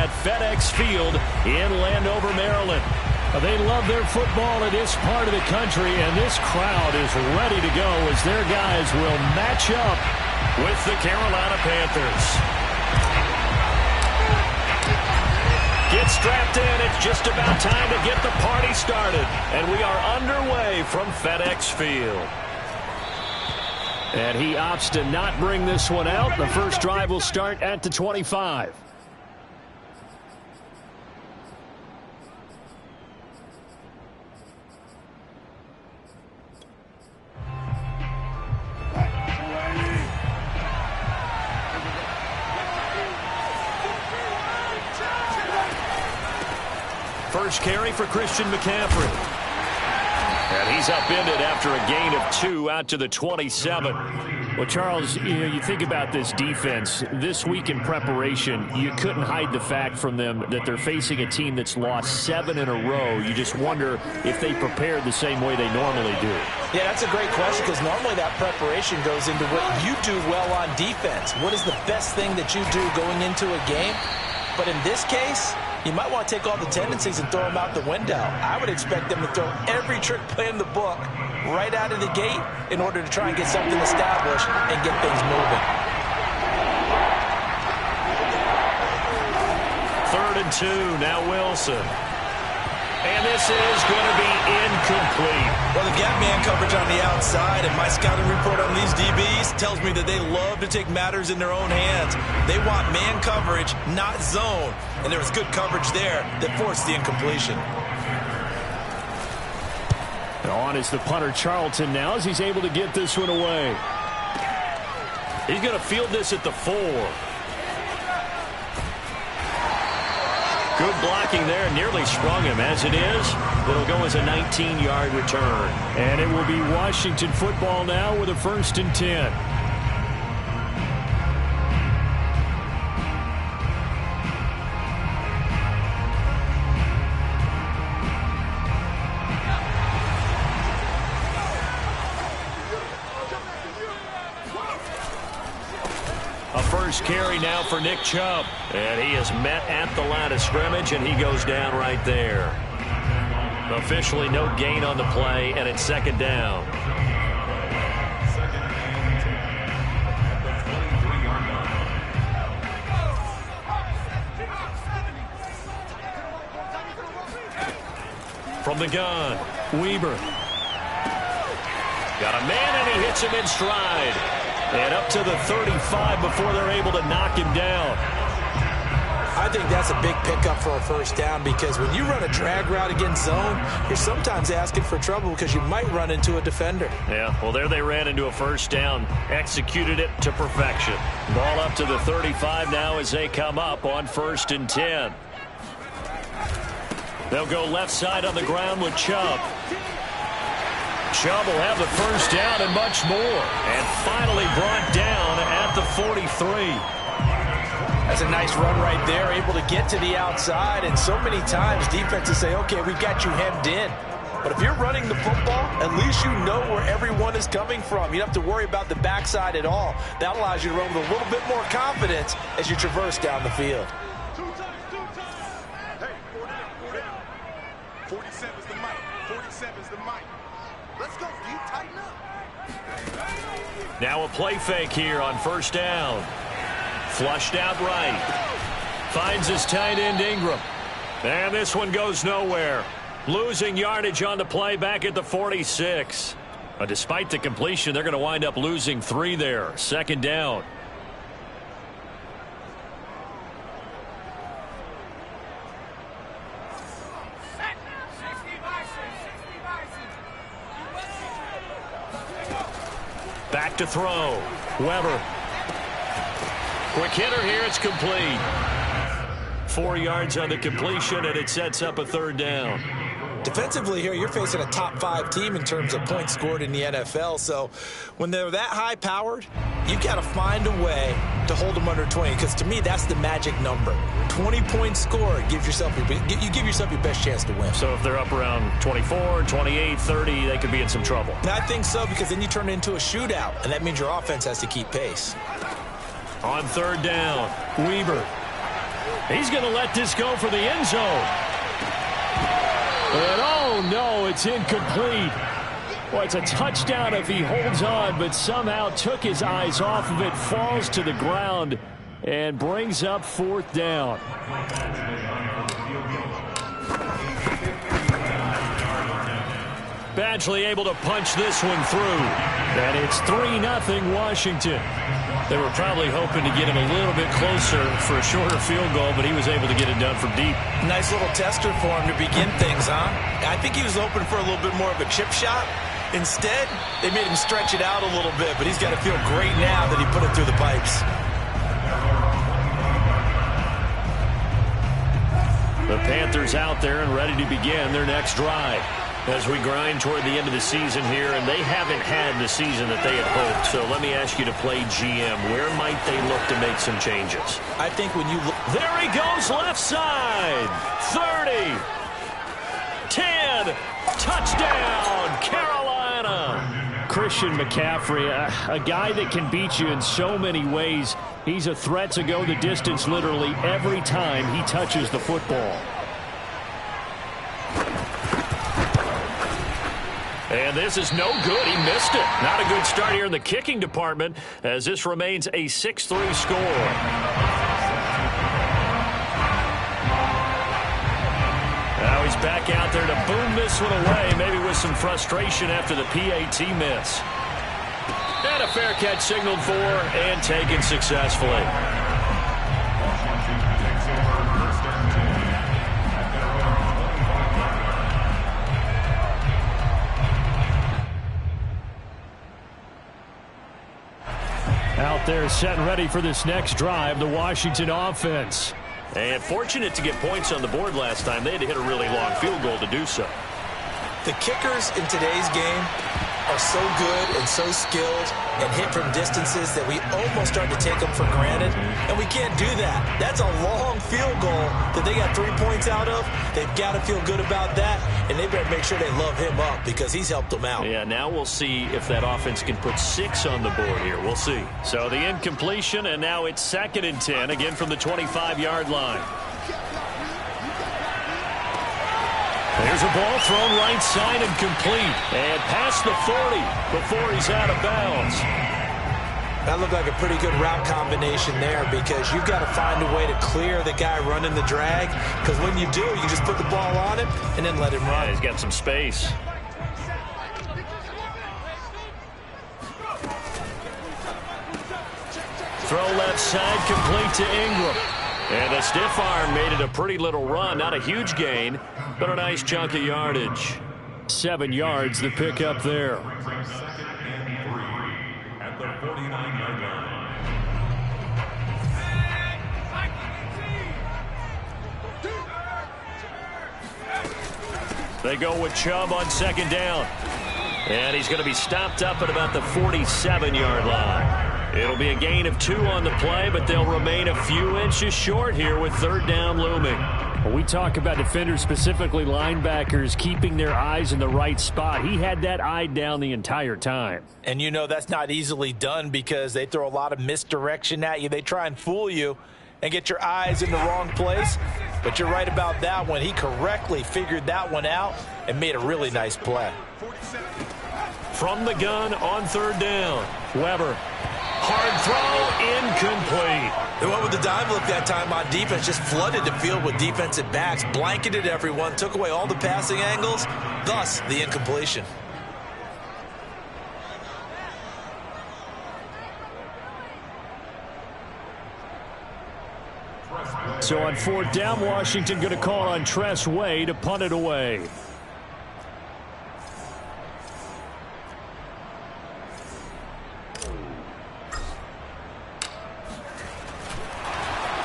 at FedEx Field in Landover, Maryland. They love their football in this part of the country, and this crowd is ready to go as their guys will match up with the Carolina Panthers. Get strapped in. It's just about time to get the party started. And we are underway from FedEx Field. And he opts to not bring this one out. The first drive will start at the 25. First carry for Christian McCaffrey. And he's upended after a gain of 2 out to the 27. Well, Charles, you think about this defense. This week in preparation, you couldn't hide the fact from them that they're facing a team that's lost 7 in a row. You just wonder if they prepared the same way they normally do. Yeah, that's a great question because normally that preparation goes into what you do well on defense. What is the best thing that you do going into a game? But in this case, you might want to take all the tendencies and throw them out the window. I would expect them to throw every trick play in the book right out of the gate in order to try and get something established and get things moving. 3rd and 2, now Wilson. And this is going to be incomplete. Well, the gap man coverage on the outside, and my scouting report on these DBs tells me that they love to take matters in their own hands. They want man coverage, not zone. And there was good coverage there that forced the incompletion. On is the punter Charlton now as he's able to get this one away. He's going to field this at the 4. Good blocking there, nearly sprung him. As it is, it'll go as a 19-yard return. And it will be Washington football now with a 1st and 10. First carry now for Nick Chubb. And he is met at the line of scrimmage, and he goes down right there. Officially no gain on the play, and it's 2nd down. From the gun, Weber. Got a man, and he hits him in stride. And up to the 35 before they're able to knock him down. I think that's a big pickup for a 1st down because when you run a drag route against zone, you're sometimes asking for trouble because you might run into a defender. Yeah, well, there they ran into a 1st down, executed it to perfection. Ball up to the 35 now as they come up on 1st and 10. They'll go left side on the ground with Chubb. Chubb will have the 1st down and much more. And finally brought down at the 43. That's a nice run right there, able to get to the outside. And so many times defenses say, okay, we've got you hemmed in. But if you're running the football, at least you know where everyone is coming from. You don't have to worry about the backside at all. That allows you to run with a little bit more confidence as you traverse down the field. 47 is the mic. 47 is the mic. Let's go, D. Tighten up. Now a play fake here on 1st down. Flushed out right. Finds his tight end Ingram. And this one goes nowhere. Losing yardage on the play back at the 46. Despite the completion, they're going to wind up losing 3 there. 2nd down. Back to throw. Weber. Quick hitter here. It's complete. 4 yards on the completion, and it sets up a 3rd down. Defensively here, you're facing a top 5 team in terms of points scored in the NFL. So when they're that high-powered, you've got to find a way to hold them under 20. Because to me, that's the magic number. 20 points scored gives yourself you give yourself your best chance to win. So if they're up around 24, 28, 30, they could be in some trouble. I think so, because then you turn it into a shootout, and that means your offense has to keep pace. On 3rd down, Weber. He's going to let this go for the end zone. And oh no, it's incomplete. Well, it's a touchdown if he holds on, but somehow took his eyes off of it, falls to the ground, and brings up 4th down. Badgley able to punch this one through. And it's 3-0 Washington. They were probably hoping to get him a little bit closer for a shorter field goal, but he was able to get it done from deep. Nice little tester for him to begin things, huh? I think he was hoping for a little bit more of a chip shot. Instead, they made him stretch it out a little bit, but he's got to feel great now that he put it through the pipes. The Panthers out there and ready to begin their next drive as we grind toward the end of the season here, and they haven't had the season that they had hoped. So let me ask you to play GM. Where might they look to make some changes? I think when you look... There he goes, left side. 30. 10. Touchdown, Carolina. Christian McCaffrey, a guy that can beat you in so many ways. He's a threat to go the distance literally every time he touches the football. And this is no good. He missed it. Not a good start here in the kicking department as this remains a 6-3 score. Now he's back out there to boom this one away, maybe with some frustration after the PAT miss. And a fair catch signaled for and taken successfully. Out there set and ready for this next drive, the Washington offense. And fortunate to get points on the board last time. They had to hit a really long field goal to do so. The kickers in today's game are so good and so skilled and hit from distances that we almost start to take them for granted, and we can't do that. That's a long field goal that they got 3 points out of. They've got to feel good about that, and they better make sure they love him up because he's helped them out. Yeah, now we'll see if that offense can put 6 on the board here. We'll see. So the incompletion, and now it's 2nd and 10, again from the 25-yard line. There's a ball thrown right side and complete. And past the 40 before he's out of bounds. That looked like a pretty good route combination there because you've got to find a way to clear the guy running the drag. Because when you do, you just put the ball on him and then let him run. Yeah, he's got some space. Throw left side complete to Ingram. And the stiff arm made it a pretty little run. Not a huge gain, but a nice chunk of yardage. 7 yards the pick up there. At the 49-yard line. They go with Chubb on 2nd down. And he's going to be stopped up at about the 47-yard line. It'll be a gain of 2 on the play, but they'll remain a few inches short here with 3rd down looming. When we talk about defenders, specifically linebackers, keeping their eyes in the right spot, he had that eye down the entire time. And you know that's not easily done because they throw a lot of misdirection at you. They try and fool you and get your eyes in the wrong place. But you're right about that one. He correctly figured that one out and made a really nice play. From the gun on 3rd down, Weber. Hard throw, incomplete. They went with the dive look that time on defense, just flooded the field with defensive backs, blanketed everyone, took away all the passing angles, thus the incompletion. So on 4th down, Washington going to call on Tress Way to punt it away.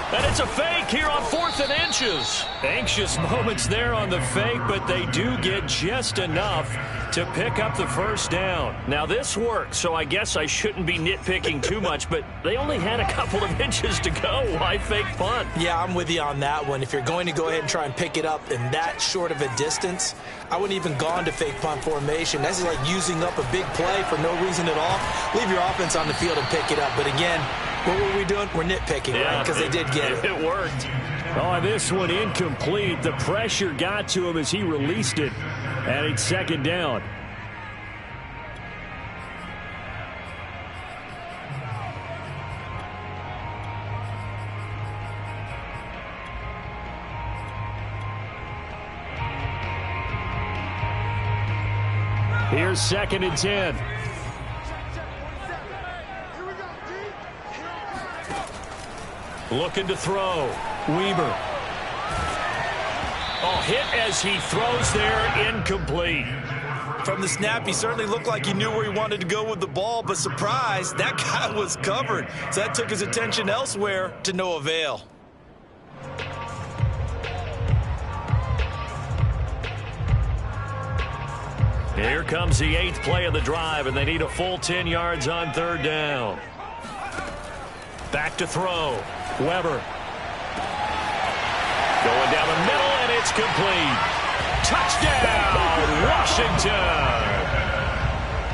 And it's a fake here on 4th and inches. Anxious moments there on the fake, but they do get just enough to pick up the 1st down. Now this worked, so I guess I shouldn't be nitpicking too much, but they only had a couple of inches to go. Why fake punt? Yeah, I'm with you on that one. If you're going to go ahead and try and pick it up in that short of a distance, I wouldn't even gone to fake punt formation. That's like using up a big play for no reason at all. Leave your offense on the field and pick it up. But again, what were we doing? We're nitpicking, right? Because they did get it. It worked. Oh, this one incomplete. The pressure got to him as he released it, and it's second down. Here's 2nd and 10. Looking to throw. Weaver. Oh, hit as he throws there, incomplete. From the snap, he certainly looked like he knew where he wanted to go with the ball, but surprise, that guy was covered. So that took his attention elsewhere to no avail. Here comes the 8th play of the drive, and they need a full 10 yards on 3rd down. Back to throw. Weber. Going down the middle, and it's complete. Touchdown, Washington.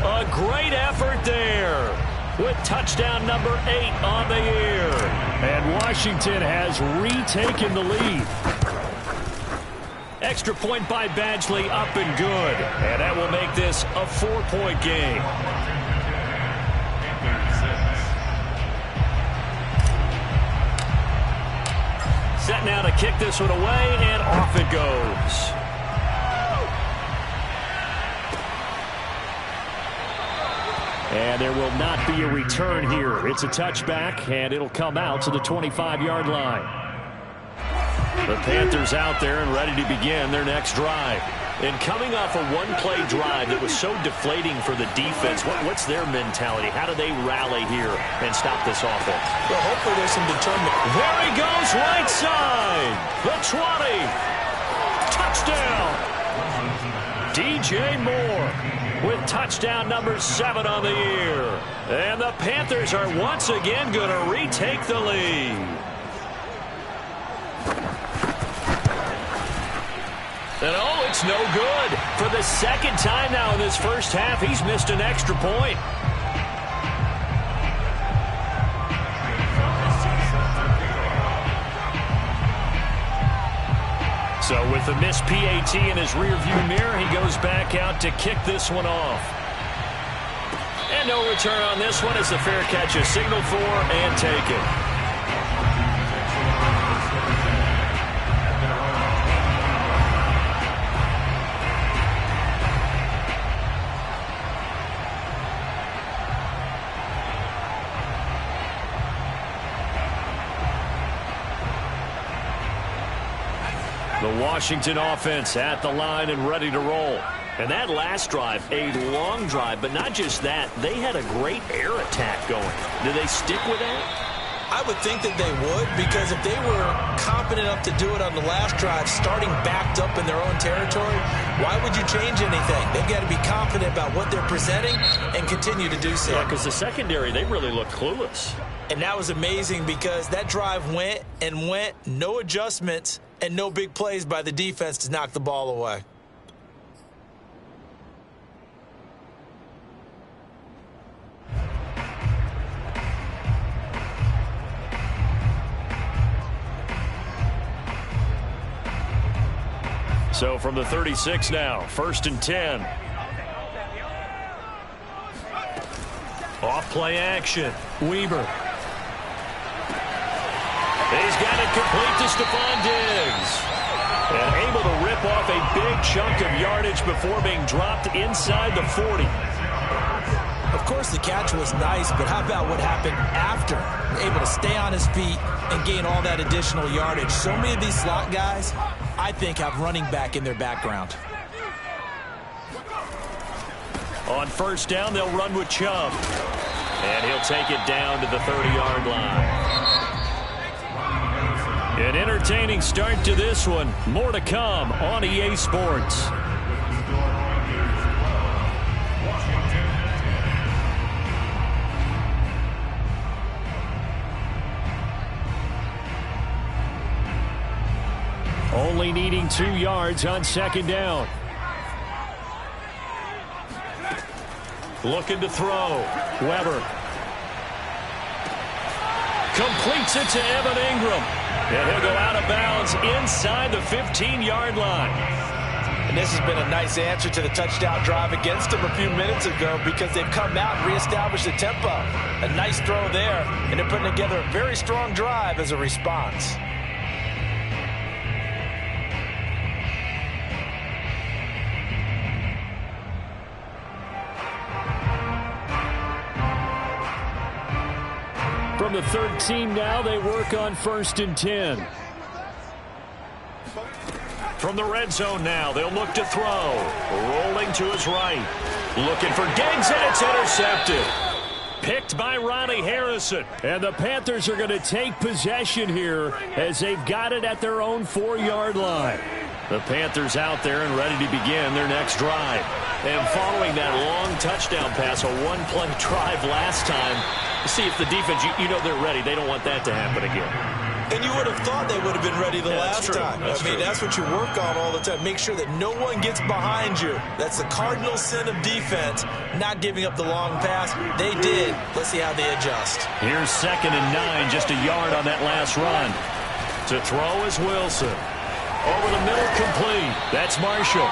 A great effort there with touchdown number 8 on the year. And Washington has retaken the lead. Extra point by Badgley, up and good. And that will make this a 4-point game. Set now to kick this one away, and off it goes. And there will not be a return here. It's a touchback, and it'll come out to the 25-yard line. The Panthers out there and ready to begin their next drive. And coming off a one-play drive that was so deflating for the defense, what's their mentality? How do they rally here and stop this offense? Well, hopefully there's some determination. There he goes, right side. The 20. Touchdown. DJ Moore with touchdown number 7 on the year. And the Panthers are once again going to retake the lead. And oh, it's no good. For the 2nd time now in this first half, he's missed an extra point. So with the missed PAT in his rearview mirror, he goes back out to kick this one off. And no return on this one as the fair catch is signaled for and taken. The Washington offense at the line and ready to roll. And that last drive, a long drive, but not just that. They had a great air attack going. Do they stick with that? I would think that they would, because if they were confident enough to do it on the last drive, starting backed up in their own territory, why would you change anything? They've got to be confident about what they're presenting and continue to do so. Yeah, because the secondary, they really looked clueless. And that was amazing because that drive went and went, no adjustments, and no big plays by the defense to knock the ball away. So from the 36 now, 1st and 10. Off play action. Weaver. He's got it complete to Stephon Diggs. And able to rip off a big chunk of yardage before being dropped inside the 40. Of course, the catch was nice, but how about what happened after? Able to stay on his feet and gain all that additional yardage. So many of these slot guys, I think, have running back in their background. On 1st down, they'll run with Chubb. And he'll take it down to the 30-yard line. An entertaining start to this one. More to come on EA Sports. Only needing 2 yards on 2nd down. Looking to throw. Weber. Completes it to Evan Ingram. And he'll go out of bounds inside the 15-yard line. And this has been a nice answer to the touchdown drive against them a few minutes ago because they've come out and reestablished the tempo. A nice throw there, and they're putting together a very strong drive as a response. From the 13 now, they work on 1st and 10. From the red zone now, they'll look to throw. Rolling to his right. Looking for Diggs, and it's intercepted. Picked by Ronnie Harrison. And the Panthers are going to take possession here as they've got it at their own 4-yard line. The Panthers out there and ready to begin their next drive. And following that long touchdown pass, a one-play drive last time, see if the defense, you know they're ready. They don't want that to happen again. And you would have thought they would have been ready the last time. That's what you work on all the time. Make sure that no one gets behind you. That's the cardinal sin of defense, not giving up the long pass. They did. Let's see how they adjust. Here's 2nd and 9, just a yard on that last run. To throw is Wilson. Over the middle, complete. That's Marshall.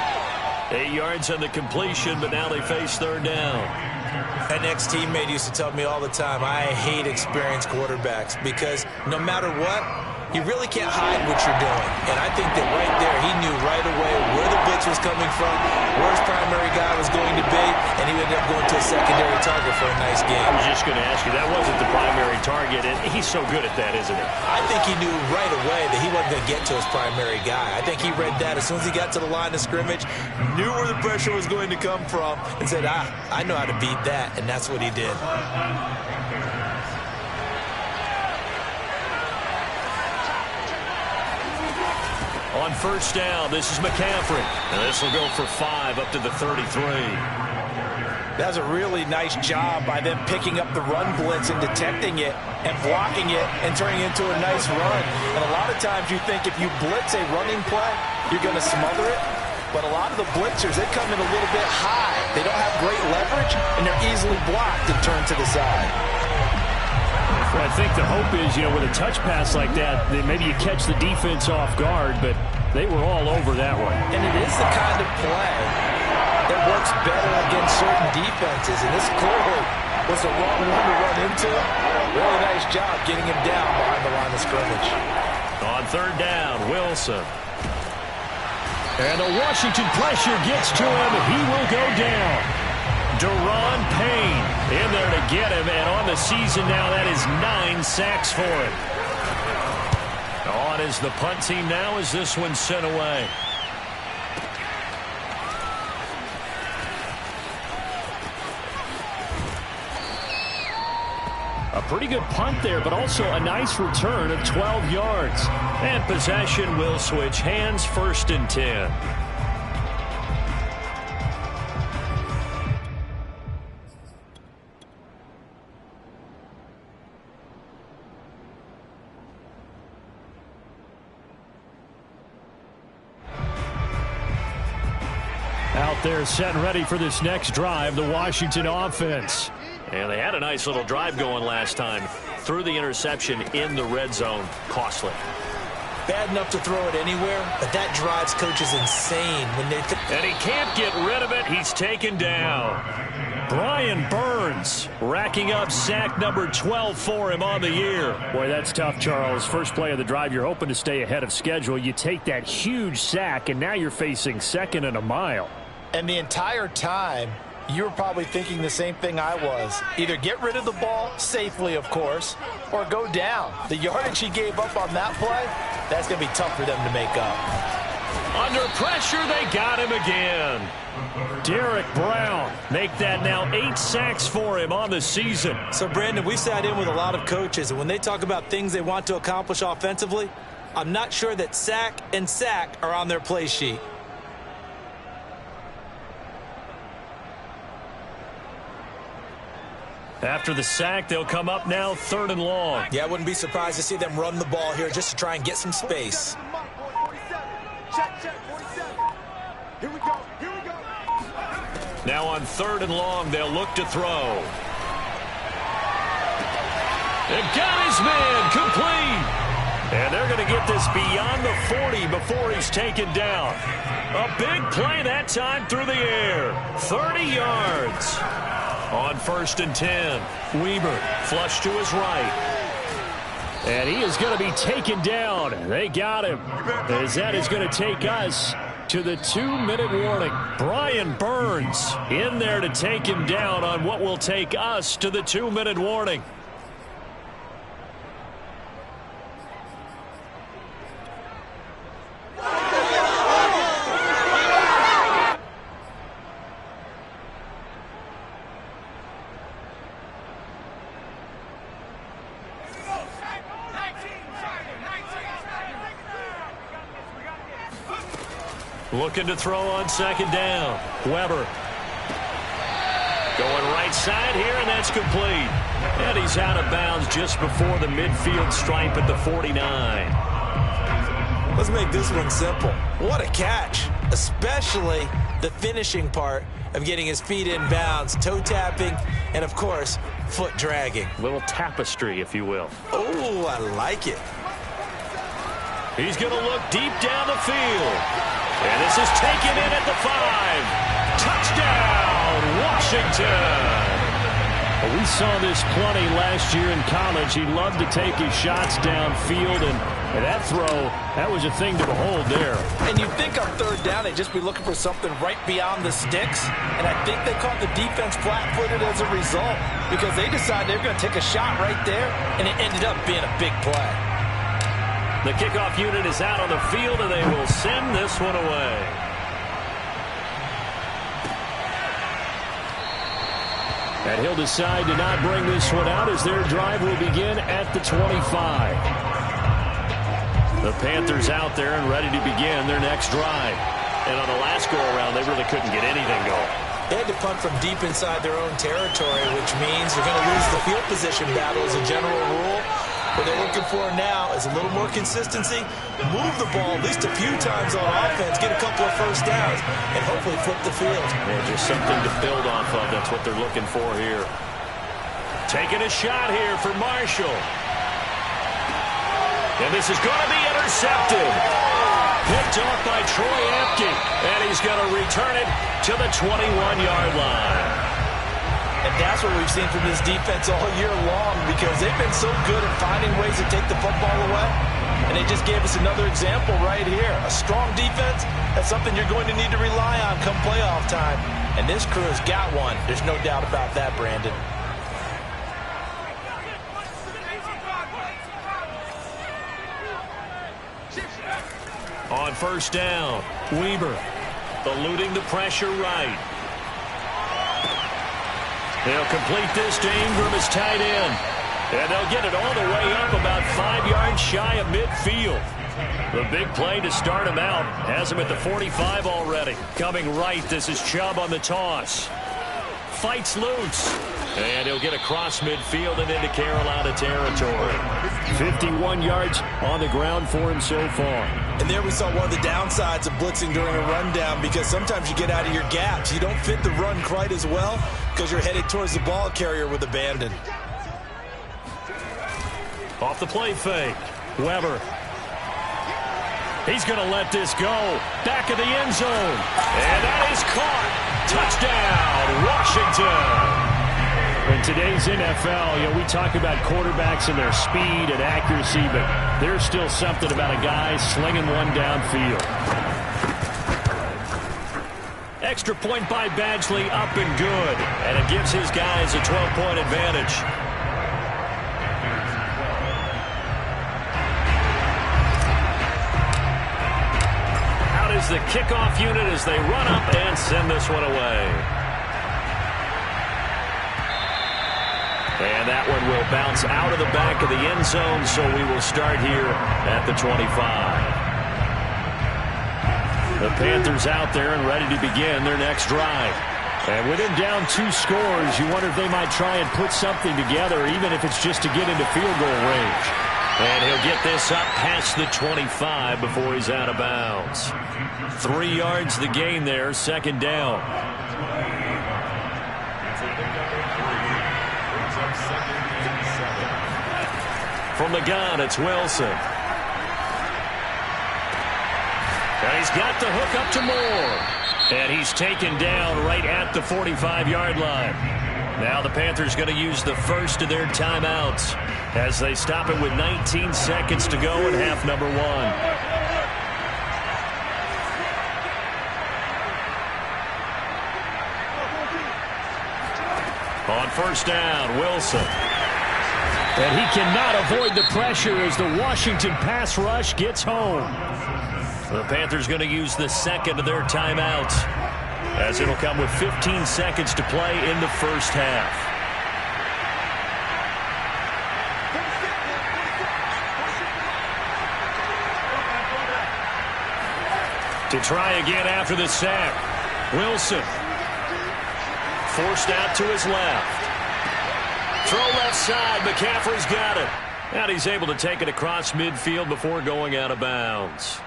8 yards on the completion, but now they face 3rd down. An ex-teammate used to tell me all the time, I hate experienced quarterbacks because no matter what, you really can't hide what you're doing. And I think that right there, he knew right away where the blitz was coming from, where his primary guy was going to be, and he ended up going to a secondary target for a nice game. I was just going to ask you, that wasn't the primary target, and he's so good at that, isn't he? I think he knew right away that he wasn't going to get to his primary guy. I think he read that as soon as he got to the line of scrimmage, knew where the pressure was going to come from, and said, I know how to beat that, and that's what he did. On 1st down, this is McCaffrey. And this will go for 5 up to the 33. That's a really nice job by them picking up the run blitz and detecting it and blocking it and turning it into a nice run. And a lot of times you think if you blitz a running play, you're going to smother it. But a lot of the blitzers, they come in a little bit high. They don't have great leverage, and they're easily blocked and turned to the side. Well, I think the hope is, with a touch pass like that, maybe you catch the defense off guard, but they were all over that one. And it is the kind of play that works better against certain defenses, and this clearly was the wrong one to run into. Really nice job getting him down behind the line of scrimmage. On 3rd down, Wilson. And the Washington pressure gets to him. He will go down. Deron Payne in there to get him, and on the season now, that is 9 sacks for him. On is the punt team now as this one's sent away. A pretty good punt there, but also a nice return of 12 yards. And possession will switch hands, 1st and 10. Out there set and ready for this next drive, the Washington offense. And they had a nice little drive going last time. Threw the interception in the red zone. Costly. Bad enough to throw it anywhere, but that drives coaches insane when they... And he can't get rid of it. He's taken down. Brian Burns racking up sack number 12 for him on the year. Boy, that's tough, Charles. First play of the drive, you're hoping to stay ahead of schedule. You take that huge sack, and now you're facing 2nd and a mile. And the entire time, you were probably thinking the same thing I was. Either get rid of the ball, safely of course, or go down. The yardage he gave up on that play, that's going to be tough for them to make up. Under pressure, they got him again. Derek Brown make that now 8 sacks for him on the season. So, Brandon, we sat in with a lot of coaches, and when they talk about things they want to accomplish offensively, I'm not sure that sack and sack are on their play sheet. After the sack, they'll come up now 3rd and long. Yeah, I wouldn't be surprised to see them run the ball here just to try and get some space. Check, 47. Here we go. Now on 3rd and long, they'll look to throw. They've got his man complete. And they're going to get this beyond the 40 before he's taken down. A big play that time through the air. 30 yards. On 1st and 10, Weber flush to his right. And he is going to be taken down. They got him. As that is going to take us to the 2-minute warning. Brian Burns in there to take him down on what will take us to the 2-minute warning. Looking to throw on 2nd down. Weber going right side here, and that's complete. And he's out of bounds just before the midfield stripe at the 49. Let's make this one simple. What a catch, especially the finishing part of getting his feet in bounds, toe tapping, and of course, foot dragging. Little tapestry, if you will. Oh, I like it. He's going to look deep down the field. And this is taken in at the 5. Touchdown, Washington. We saw this plenty last year in college. He loved to take his shots downfield, and that throw, that was a thing to behold there. And you'd think on 3rd down they'd just be looking for something right beyond the sticks, and I think they caught the defense flat-footed as a result because they decided they were going to take a shot right there, and it ended up being a big play. The kickoff unit is out on the field, and they will send this one away. And he'll decide to not bring this one out as their drive will begin at the 25. The Panthers out there and ready to begin their next drive. And on the last go-around, they really couldn't get anything going. They had to punt from deep inside their own territory, which means they're going to lose the field position battle as a general rule. What they're looking for now is a little more consistency, move the ball at least a few times on offense, get a couple of first downs, and hopefully flip the field. Yeah, just something to build off of. That's what they're looking for here. Taking a shot here for Marshall. And this is going to be intercepted. Picked off by Troy Apke. And he's going to return it to the 21-yard line. And that's what we've seen from this defense all year long because they've been so good at finding ways to take the football away. And they just gave us another example right here. A strong defense, that's something you're going to need to rely on come playoff time. And this crew has got one. There's no doubt about that, Brandon. On 1st down, Weber eluding the pressure right. They'll complete this to Ingram as tight end. And they'll get it all the way up about 5 yards shy of midfield. The big play to start him out has him at the 45 already. Coming right, this is Chubb on the toss. Fights loose. And he'll get across midfield and into Carolina territory. 51 yards on the ground for him so far. And there we saw one of the downsides of blitzing during a rundown because sometimes you get out of your gaps. You don't fit the run quite as well because you're headed towards the ball carrier with abandon. Off the play fake. Weber. He's going to let this go. Back of the end zone. And that is caught. Touchdown, Washington. In today's NFL, we talk about quarterbacks and their speed and accuracy, but there's still something about a guy slinging one downfield. Extra point by Badgley, up and good. And it gives his guys a 12-point advantage. Out is the kickoff unit as they run up and send this one away. And that one will bounce out of the back of the end zone, so we will start here at the 25. The Panthers out there and ready to begin their next drive. And with him down 2 scores, you wonder if they might try and put something together, even if it's just to get into field goal range. And he'll get this up past the 25 before he's out of bounds. 3 yards the gain there, 2nd down. From the gun, it's Wilson. And he's got the hook up to Moore. And he's taken down right at the 45-yard line. Now the Panthers going to use the first of their timeouts as they stop it with 19 seconds to go in half number one. On first down, Wilson. And he cannot avoid the pressure as the Washington pass rush gets home. The Panthers going to use the second of their timeouts as it'll come with 15 seconds to play in the first half. To try again after the sack, Wilson. Forced out to his left. Throw left side. McCaffrey's got it. And he's able to take it across midfield before going out of bounds.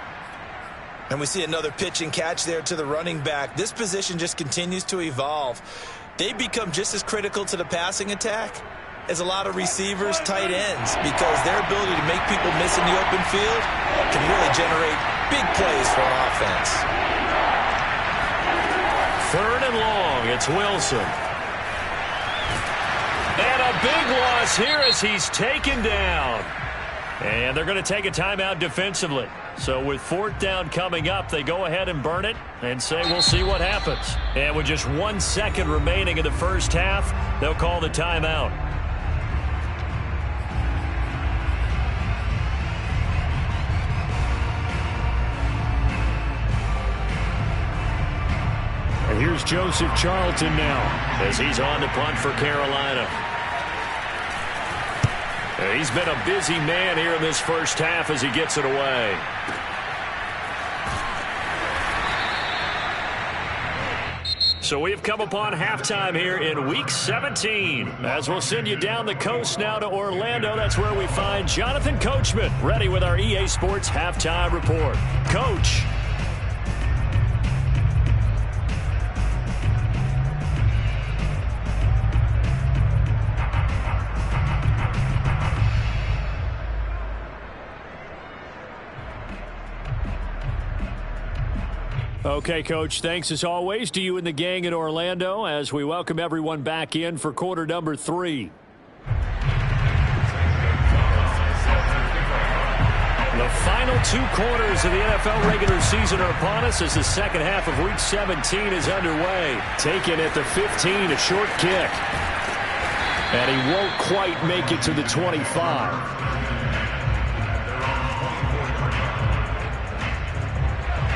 And we see another pitch and catch there to the running back. This position just continues to evolve. They become just as critical to the passing attack as a lot of receivers, tight ends, because their ability to make people miss in the open field can really generate big plays for an offense. Third and long, it's Wilson. And a big loss here as he's taken down. And they're going to take a timeout defensively. So with fourth down coming up, they go ahead and burn it and say we'll see what happens. And with just 1 second remaining in the first half, they'll call the timeout. And here's Joseph Charlton now as he's on to punt for Carolina. He's been a busy man here in this first half as he gets it away. So we have come upon halftime here in Week 17. As we'll send you down the coast now to Orlando. That's where we find Jonathan Coachman ready with our EA Sports Halftime Report. Coach. Okay, Coach, thanks as always to you and the gang in Orlando as we welcome everyone back in for quarter number 3. The final 2 quarters of the NFL regular season are upon us as the second half of Week 17 is underway. Taken at the 15, a short kick. And he won't quite make it to the 25.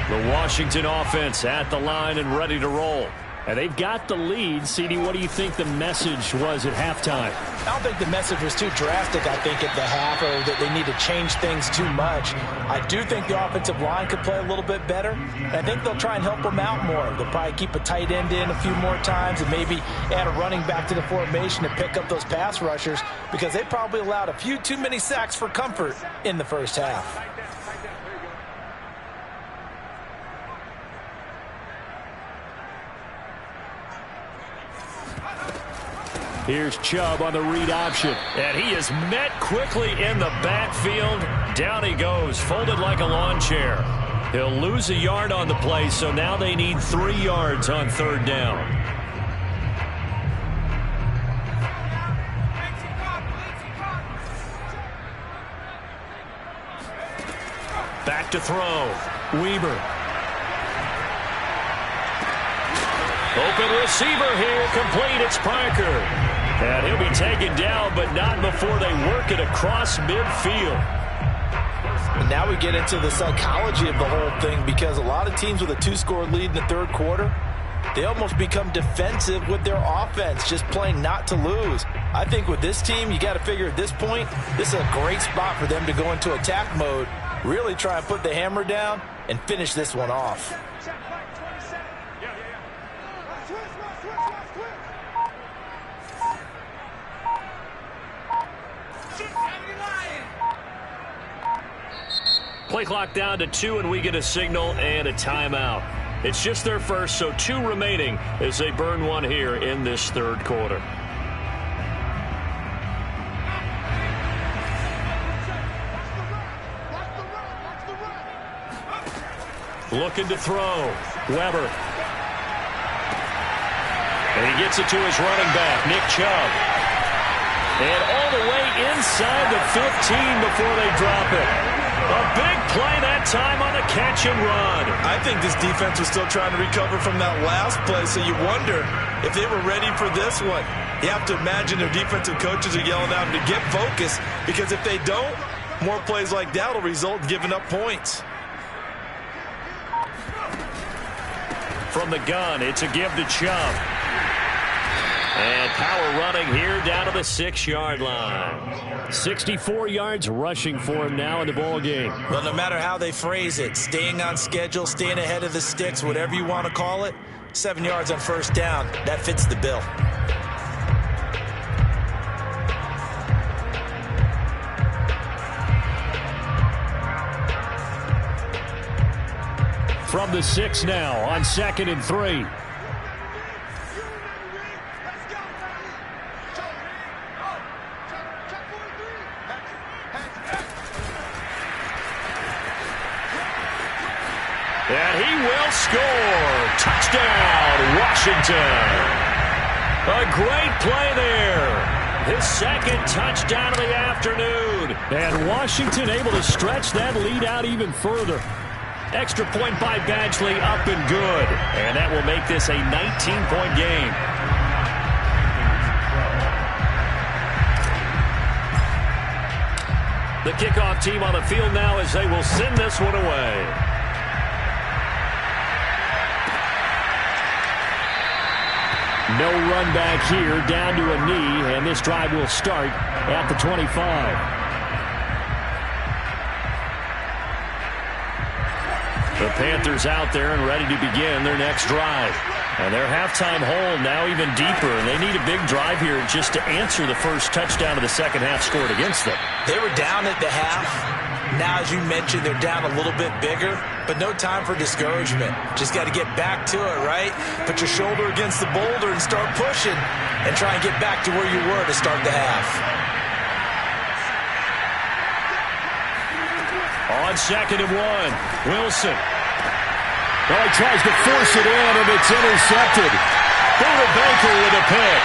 The Washington offense at the line and ready to roll. And they've got the lead. CD, what do you think the message was at halftime? I don't think the message was too drastic, I think, at the half, or that they need to change things too much. I do think the offensive line could play a little bit better. And I think they'll try and help them out more. They'll probably keep a tight end in a few more times and maybe add a running back to the formation to pick up those pass rushers because they probably allowed a few too many sacks for comfort in the first half. Here's Chubb on the read option. And he is met quickly in the backfield. Down he goes, folded like a lawn chair. He'll lose a yard on the play, so now they need 3 yards on third down. Back to throw. Weber. Open receiver here, complete, it's Parker. And he'll be taken down, but not before they work it across midfield. And now we get into the psychology of the whole thing because a lot of teams with a 2-score lead in the third quarter, they almost become defensive with their offense, just playing not to lose. I think with this team, you got to figure at this point, this is a great spot for them to go into attack mode, really try and put the hammer down and finish this one off. Play clock down to 2, and we get a signal and a timeout. It's just their first, so 2 remaining as they burn one here in this third quarter. Looking to throw. Weber. And he gets it to his running back, Nick Chubb. And all the way inside the 15 before they drop it. A big play that time on the catch and run. I think this defense was still trying to recover from that last play, so you wonder if they were ready for this one. You have to imagine their defensive coaches are yelling at them to get focused, because if they don't, more plays like that will result in giving up points. From the gun, it's a give to Chubb. And power running here down to the 6-yard line. 64 yards rushing for him now in the ball game. Well, no matter how they phrase it, staying on schedule, staying ahead of the sticks, whatever you want to call it, 7 yards on first down, that fits the bill. From the 6 now on 2nd and 3. And he will score. Touchdown, Washington. A great play there. His second touchdown of the afternoon. And Washington able to stretch that lead out even further. Extra point by Badgley, up and good. And that will make this a 19-point game. The kickoff team on the field now as they will send this one away. No run back here, down to a knee, and this drive will start at the 25. The Panthers out there and ready to begin their next drive. And their halftime hole now even deeper, and they need a big drive here just to answer the first touchdown of the second half scored against them. They were down at the half. Now, as you mentioned, they're down a little bit bigger, but no time for discouragement. Just got to get back to it, right? Put your shoulder against the boulder and start pushing and try and get back to where you were to start the half. On 2nd and 1, Wilson. Well, he tries to force it in, and it's intercepted. Buda Baker with a pick.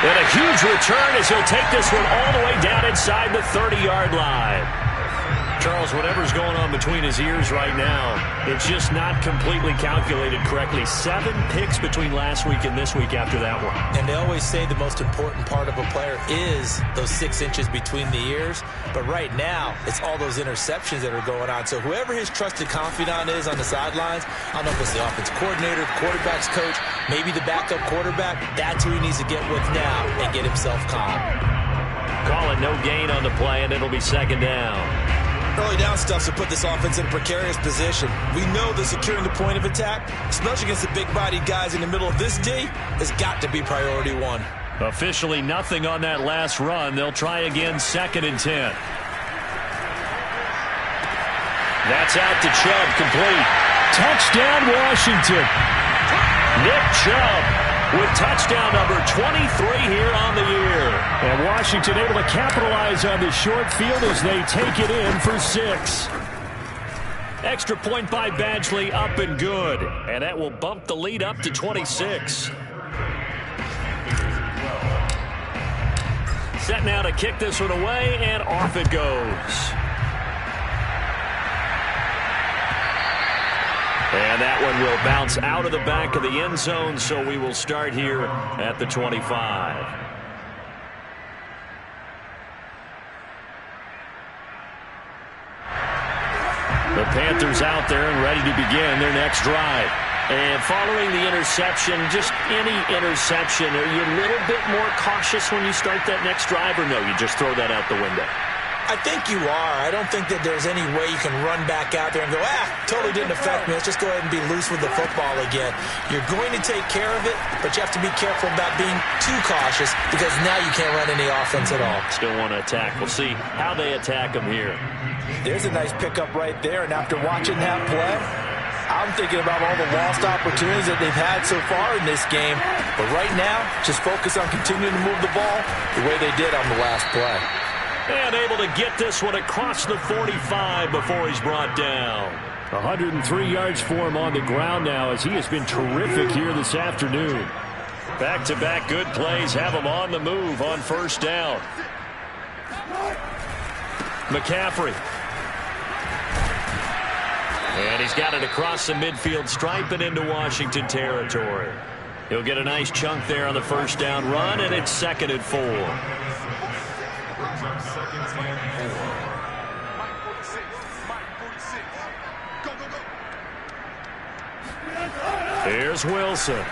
And a huge return as he'll take this one all the way down inside the 30-yard line. Charles, whatever's going on between his ears right now, it's just not completely calculated correctly. 7 picks between last week and this week after that one. And they always say the most important part of a player is those 6 inches between the ears. But right now, it's all those interceptions that are going on. So whoever his trusted confidant is on the sidelines, I don't know if it's the offense coordinator, the quarterback's coach, maybe the backup quarterback, that's who he needs to get with now and get himself calm. Call it no gain on the play, and it'll be 2nd down. Early down stuff to put this offense in a precarious position. We know that securing the point of attack, especially against the big-bodied guys in the middle of this D, has got to be priority 1. Officially nothing on that last run. They'll try again 2nd and 10. That's out to Chubb, complete. Touchdown, Washington. Nick Chubb with touchdown number 23 here on the year. And Washington able to capitalize on the short field as they take it in for 6. Extra point by Badgley, up and good. And that will bump the lead up to 26. Set now to kick this one away, and off it goes. And that one will bounce out of the back of the end zone, so we will start here at the 25. The Panthers out there and ready to begin their next drive. And following the interception, just any interception, are you a little bit more cautious when you start that next drive, or no, you just throw that out the window? I think you are. I don't think that there's any way you can run back out there and go, totally didn't affect me. Let's just go ahead and be loose with the football again. You're going to take care of it, but you have to be careful about being too cautious because now you can't run any offense at all. Still want to attack. We'll see how they attack them here. There's a nice pickup right there, and after watching that play, I'm thinking about all the lost opportunities that they've had so far in this game. But right now, just focus on continuing to move the ball the way they did on the last play. And able to get this one across the 45 before he's brought down. 103 yards for him on the ground now as he has been terrific here this afternoon. Back-to-back good plays have him on the move on first down. McCaffrey. And he's got it across the midfield stripe and into Washington territory. He'll get a nice chunk there on the first down run, and it's 2nd and 4. Here's Wilson.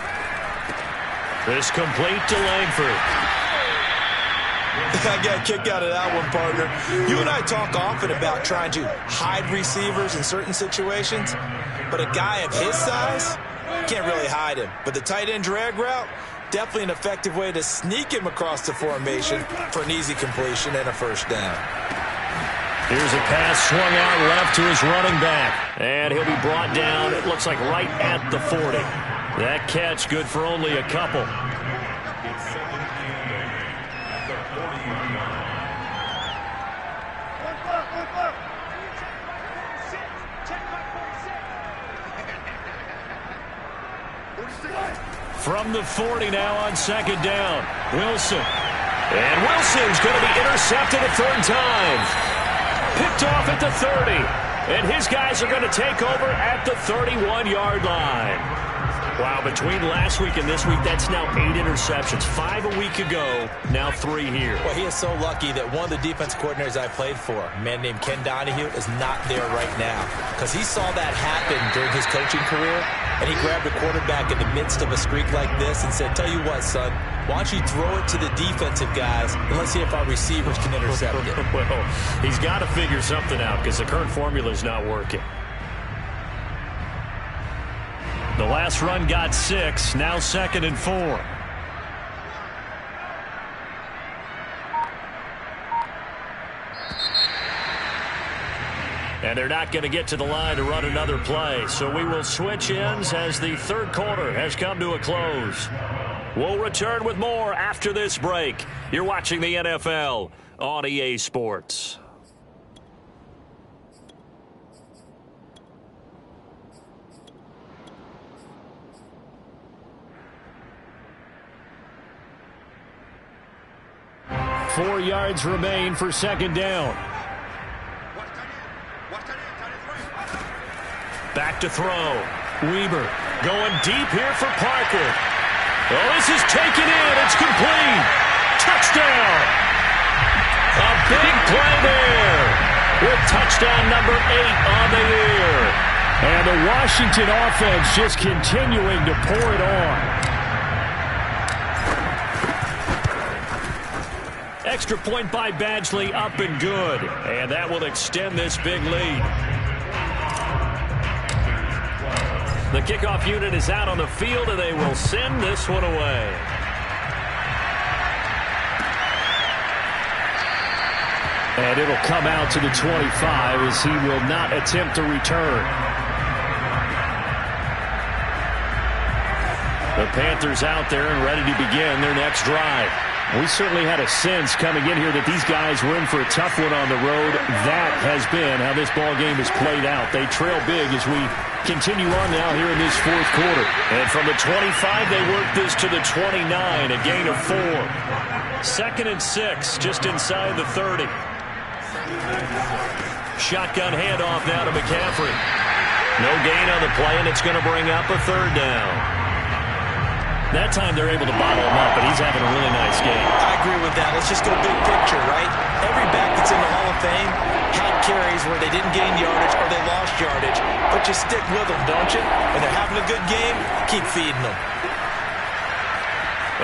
This complete to Langford. I got a kick out of that one, partner. You and I talk often about trying to hide receivers in certain situations, but a guy of his size can't really hide him. But the tight end drag route, definitely an effective way to sneak him across the formation for an easy completion and a first down. Here's a pass swung out left to his running back, and he'll be brought down, it looks like right at the 40. That catch good for only a couple. From the 40 now on 2nd down. Wilson. And Wilson's going to be intercepted a 3rd time. Picked off at the 30. And his guys are going to take over at the 31-yard line. Wow, between last week and this week, that's now 8 interceptions. 5 a week ago, now 3 here. Well, he is so lucky that one of the defense coordinators I played for, a man named Ken Donahue, is not there right now. Because he saw that happen during his coaching career, and he grabbed a quarterback in the midst of a streak like this and said, tell you what, son, why don't you throw it to the defensive guys, and let's see if our receivers can intercept it. Well, he's got to figure something out because the current formula is not working. The last run got 6, now 2nd and 4. And they're not going to get to the line to run another play. So we will switch ends as the 3rd quarter has come to a close. We'll return with more after this break. You're watching the NFL on EA Sports. Four yards remain for 2nd down. Back to throw. Weber going deep here for Parker. Oh, this is taken in. It's complete. Touchdown. A big play there with touchdown number 8 on the year. And the Washington offense just continuing to pour it on. Extra point by Badgley, up and good. And that will extend this big lead. The kickoff unit is out on the field, and they will send this one away. And it'll come out to the 25 as he will not attempt to return. The Panthers out there and ready to begin their next drive. We certainly had a sense coming in here that these guys were in for a tough one on the road. That has been how this ball game has played out. They trail big as we continue on now here in this 4th quarter. And from the 25, they work this to the 29, a gain of 4. 2nd and 6, just inside the 30. Shotgun handoff now to McCaffrey. No gain on the play, and it's going to bring up a 3rd down. That time they're able to bottle him up, but he's having a really nice game. I agree with that. Let's just go big picture, right? Every back that's in the Hall of Fame had carries where they didn't gain yardage or they lost yardage, but you stick with them, don't you? When they're having a good game, keep feeding them.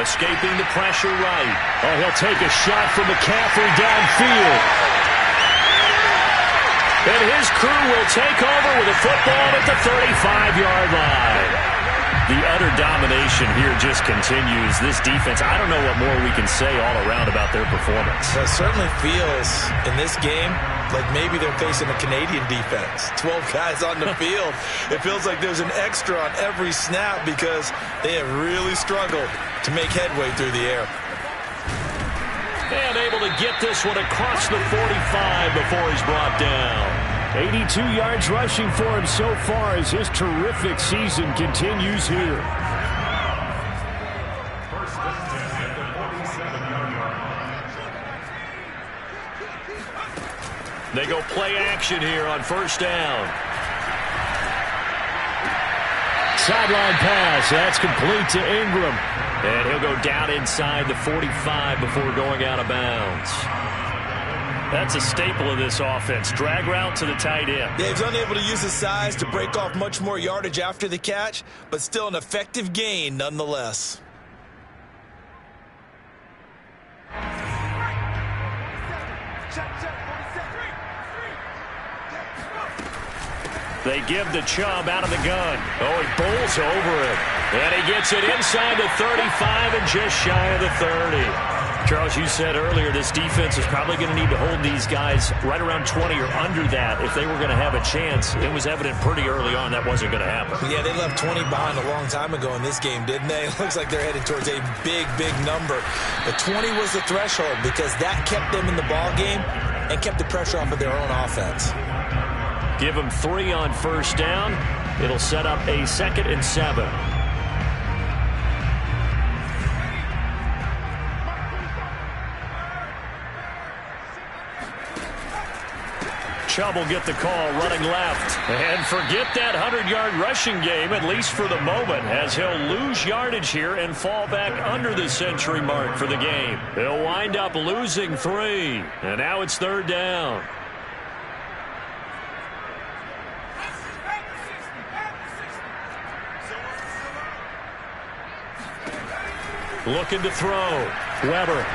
Escaping the pressure right. Oh, he'll take a shot from McCaffrey downfield. And his crew will take over with a football at the 35-yard line. The utter domination here just continues. This defense, I don't know what more we can say all around about their performance. Well, it certainly feels in this game like maybe they're facing a Canadian defense. 12 guys on the field. It feels like there's an extra on every snap because they have really struggled to make headway through the air. And able to get this one across the 45 before he's brought down. 82 yards rushing for him so far as his terrific season continues here. First and 10 at the 47-yard line. They go play action here on first down. Sideline pass. That's complete to Ingram. And he'll go down inside the 45 before going out of bounds. That's a staple of this offense. Drag route to the tight end. Yeah, he's unable to use his size to break off much more yardage after the catch, but still an effective gain nonetheless. They give the Chubb out of the gun. Oh, he bowls over it. And he gets it inside the 35 and just shy of the 30. Charles, you said earlier this defense is probably going to need to hold these guys right around 20 or under that if they were going to have a chance. It was evident pretty early on that wasn't going to happen. Yeah, they left 20 behind a long time ago in this game, didn't they? It looks like they're headed towards a big, big number. But 20 was the threshold because that kept them in the ball game and kept the pressure off of their own offense. Give them 3 on first down. It'll set up a 2nd and 7. Chubb will get the call running left. And forget that 100-yard rushing game, at least for the moment, as he'll lose yardage here and fall back under the century mark for the game. He'll wind up losing 3. And now it's 3rd down. Looking to throw. Weber.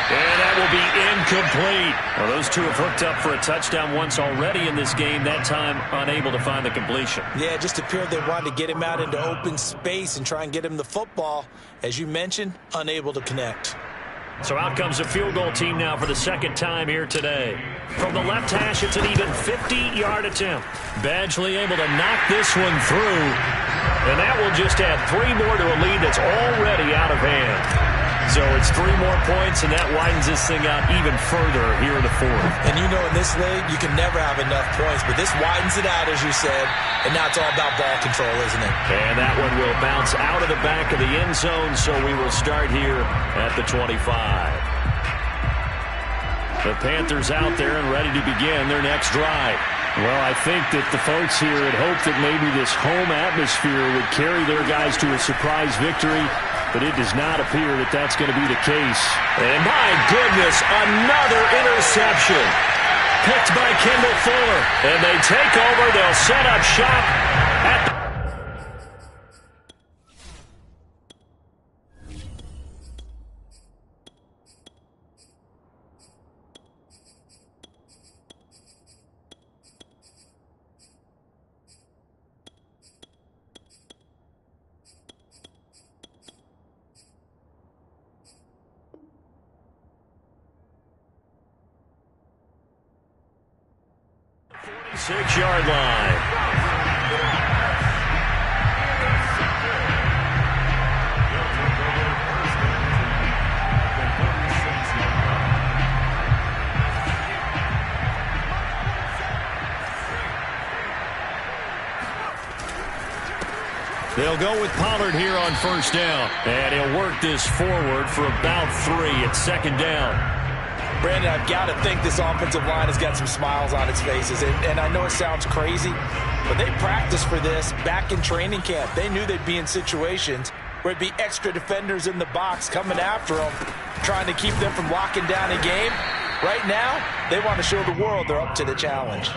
And that will be incomplete. Well, those two have hooked up for a touchdown once already in this game, that time unable to find the completion. Yeah, it just appeared they wanted to get him out into open space and try and get him the football. As you mentioned, unable to connect. So out comes a field goal team now for the 2nd time here today. From the left hash, it's an even 50-yard attempt. Badgley able to knock this one through. And that will just add 3 more to a lead that's already out of hand. So it's 3 more points, and that widens this thing out even further here in the 4th. And you know in this league, you can never have enough points, but this widens it out, as you said, and now it's all about ball control, isn't it? And that one will bounce out of the back of the end zone, so we will start here at the 25. The Panthers out there and ready to begin their next drive. Well, I think that the folks here had hoped that maybe this home atmosphere would carry their guys to a surprise victory, but it does not appear that that's going to be the case. And my goodness, another interception. Picked by Kendall Fuller. And they take over. They'll set up shop at the... Six-yard line. They'll go with Pollard here on first down. And he'll work this forward for about 3 at 2nd down. Brandon, I've got to think this offensive line has got some smiles on its faces. And I know it sounds crazy, but they practiced for this back in training camp. They knew they'd be in situations where it'd be extra defenders in the box coming after them, trying to keep them from locking down a game. Right now, they want to show the world they're up to the challenge.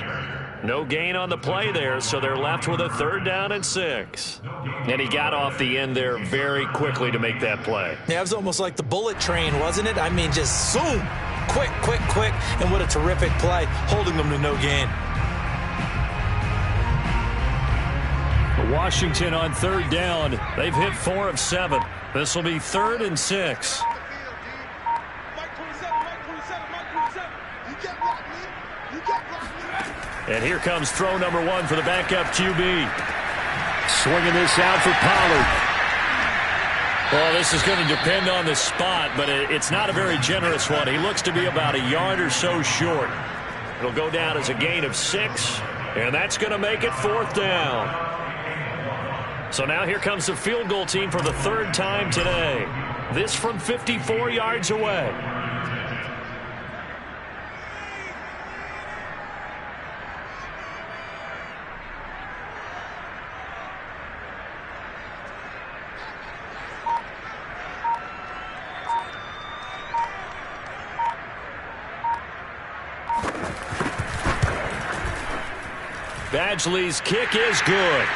No gain on the play there, so they're left with a 3rd down and 6. And he got off the end there very quickly to make that play. Yeah, it was almost like the bullet train, wasn't it? I mean, just zoom. Quick, quick, quick, and what a terrific play, holding them to no gain. Washington on 3rd down. They've hit 4 of 7. This will be 3rd and 6. And here comes throw number 1 for the backup QB. Swinging this out for Pollard. Well, this is going to depend on the spot, but it's not a very generous one. He looks to be about a yard or so short. It'll go down as a gain of 6, and that's going to make it 4th down. So now here comes the field goal team for the 3rd time today. This from 54 yards away. Badgley's kick is good.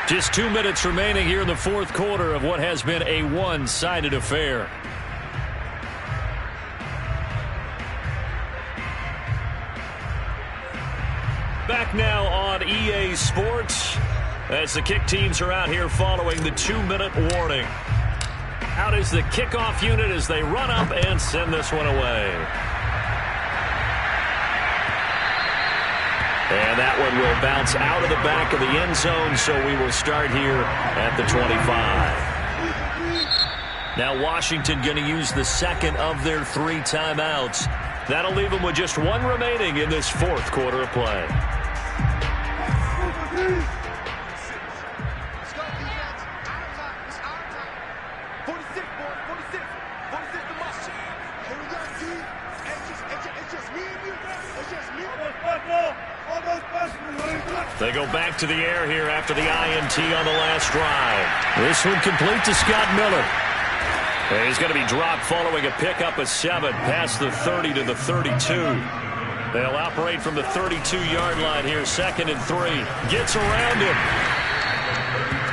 Just 2 minutes remaining here in the 4th quarter of what has been a one-sided affair. Back now on EA Sports as the kick teams are out here following the 2-minute warning. Out is the kickoff unit as they run up and send this one away. And that one will bounce out of the back of the end zone, so we will start here at the 25. Now Washington going to use the 2nd of their 3 timeouts. That'll leave them with just 1 remaining in this 4th quarter of play. They go back to the air here after the INT on the last drive. This one complete to Scott Miller. And he's going to be dropped following a pickup of 7 past the 30 to the 32. They'll operate from the 32-yard line here, 2nd and 3. Gets around him.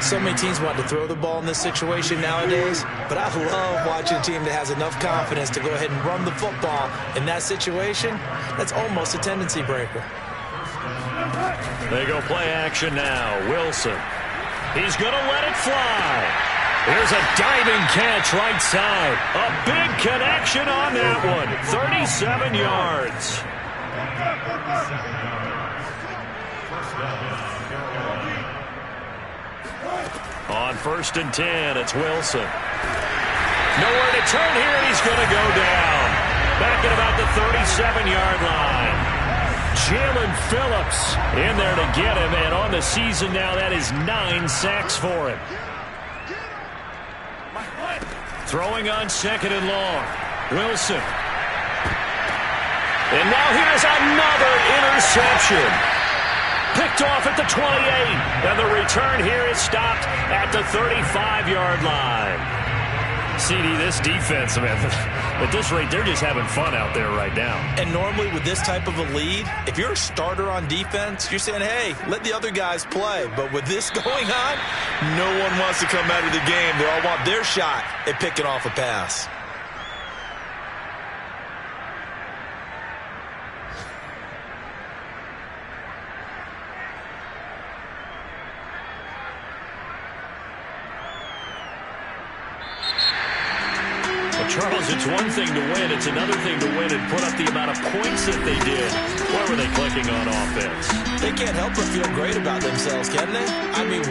So many teams want to throw the ball in this situation nowadays, but I love watching a team that has enough confidence to go ahead and run the football. In that situation, that's almost a tendency breaker. They go play action now. Wilson. He's going to let it fly. Here's a diving catch right side. A big connection on that one. 37 yards. On 1st and 10, it's Wilson. Nowhere to turn here, and he's going to go down. Back at about the 37-yard line. Jalen Phillips in there to get him, and on the season now, that is 9 sacks for him. Throwing on 2nd and long. Wilson. And now here's another interception. Picked off at the 28, and the return here is stopped at the 35-yard line. CD, this defense, man, at this rate, they're just having fun out there right now. And normally with this type of a lead, if you're a starter on defense, you're saying, hey, let the other guys play. But with this going on, No one wants to come out of the game. They all want their shot at picking off a pass. Charles, it's one thing to win. It's another thing to win and put up the amount of points that they did. Where were they clicking on offense? they can't help but feel great about themselves, can they? I mean,